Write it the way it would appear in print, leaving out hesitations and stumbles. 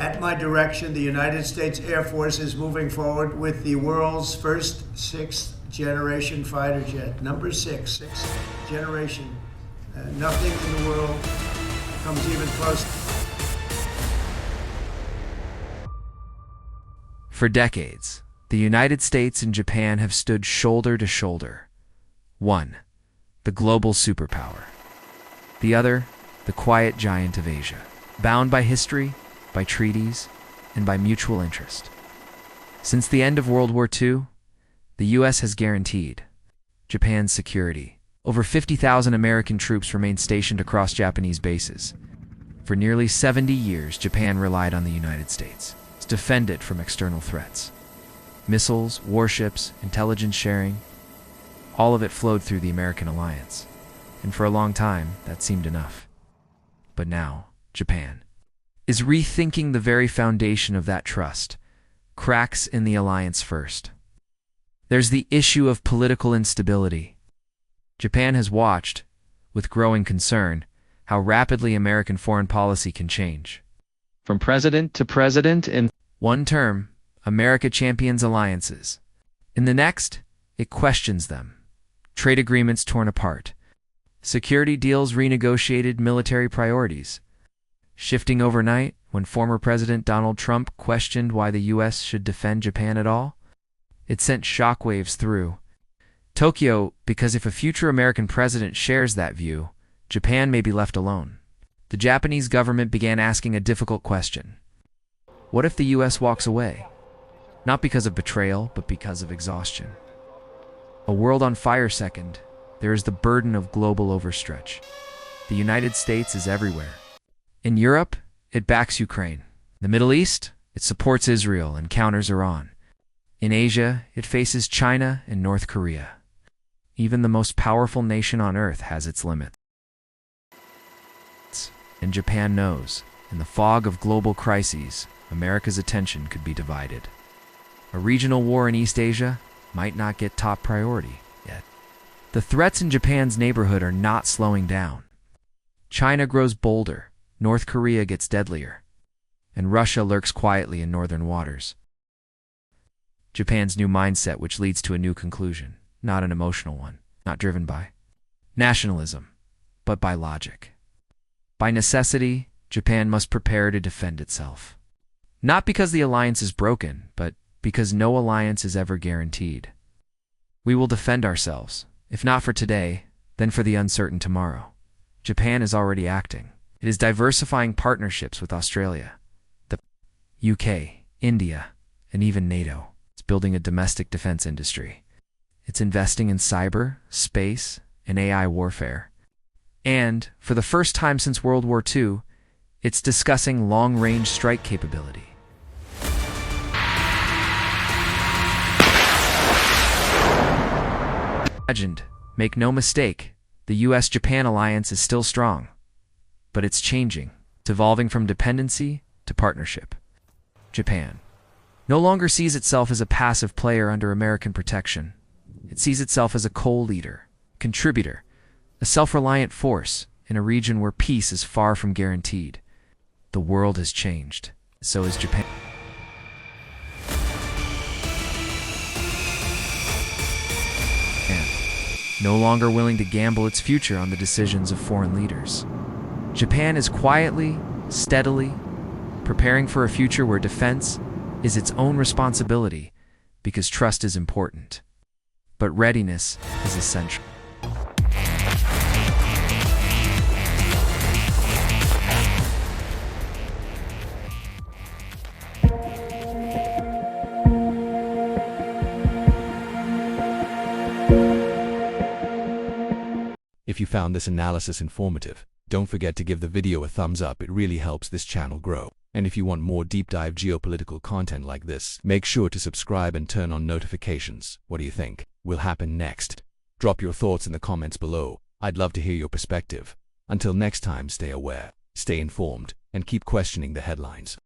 At my direction, the United States Air Force is moving forward with the world's first sixth-generation fighter jet. Number sixth generation. Nothing in the world comes even close. For decades, the United States and Japan have stood shoulder to shoulder. One, the global superpower. The other, the quiet giant of Asia, bound by history, by treaties, and by mutual interest. Since the end of World War II, the U.S. has guaranteed Japan's security. Over 50,000 American troops remain stationed across Japanese bases. For nearly 70 years, Japan relied on the United States to defend it from external threats. Missiles, warships, intelligence sharing, all of it flowed through the American alliance. And for a long time, that seemed enough. But now, Japan is rethinking the very foundation of that trust. Cracks in the alliance first. There's the issue of political instability. Japan has watched, with growing concern, how rapidly American foreign policy can change. From president to president in one term, America champions alliances. In the next, it questions them. Trade agreements torn apart. Security deals renegotiated, military priorities shifting overnight when former President Donald Trump questioned why the U.S. should defend Japan at all. It sent shockwaves through Tokyo, because if a future American president shares that view, Japan may be left alone. The Japanese government began asking a difficult question. What if the U.S. walks away? Not because of betrayal, but because of exhaustion. A world on fire second, there is the burden of global overstretch. The United States is everywhere. In Europe, it backs Ukraine. The Middle East, it supports Israel and counters Iran. In Asia, it faces China and North Korea. Even the most powerful nation on earth has its limits. And Japan knows, in the fog of global crises, America's attention could be divided. A regional war in East Asia might not get top priority yet. The threats in Japan's neighborhood are not slowing down. China grows bolder, North Korea gets deadlier, and Russia lurks quietly in northern waters. Japan's new mindset, which leads to a new conclusion, not an emotional one, not driven by nationalism, but by logic. By necessity, Japan must prepare to defend itself. Not because the alliance is broken, but because no alliance is ever guaranteed. We will defend ourselves, if not for today, then for the uncertain tomorrow. Japan is already acting. It is diversifying partnerships with Australia, the U.K., India, and even NATO. It's building a domestic defense industry. It's investing in cyber, space, and AI warfare. And, for the first time since World War II, it's discussing long-range strike capability. Imagined, make no mistake, the U.S.-Japan alliance is still strong. But it's changing. It's evolving from dependency to partnership. Japan no longer sees itself as a passive player under American protection. It sees itself as a co-leader, contributor, a self-reliant force in a region where peace is far from guaranteed. The world has changed. So has Japan. No longer willing to gamble its future on the decisions of foreign leaders. Japan is quietly, steadily, preparing for a future where defense is its own responsibility because trust is important. But readiness is essential. If you found this analysis informative, don't forget to give the video a thumbs up. It really helps this channel grow. And if you want more deep dive geopolitical content like this, make sure to subscribe and turn on notifications. What do you think will happen next? Drop your thoughts in the comments below. I'd love to hear your perspective. Until next time, stay aware, stay informed, and keep questioning the headlines.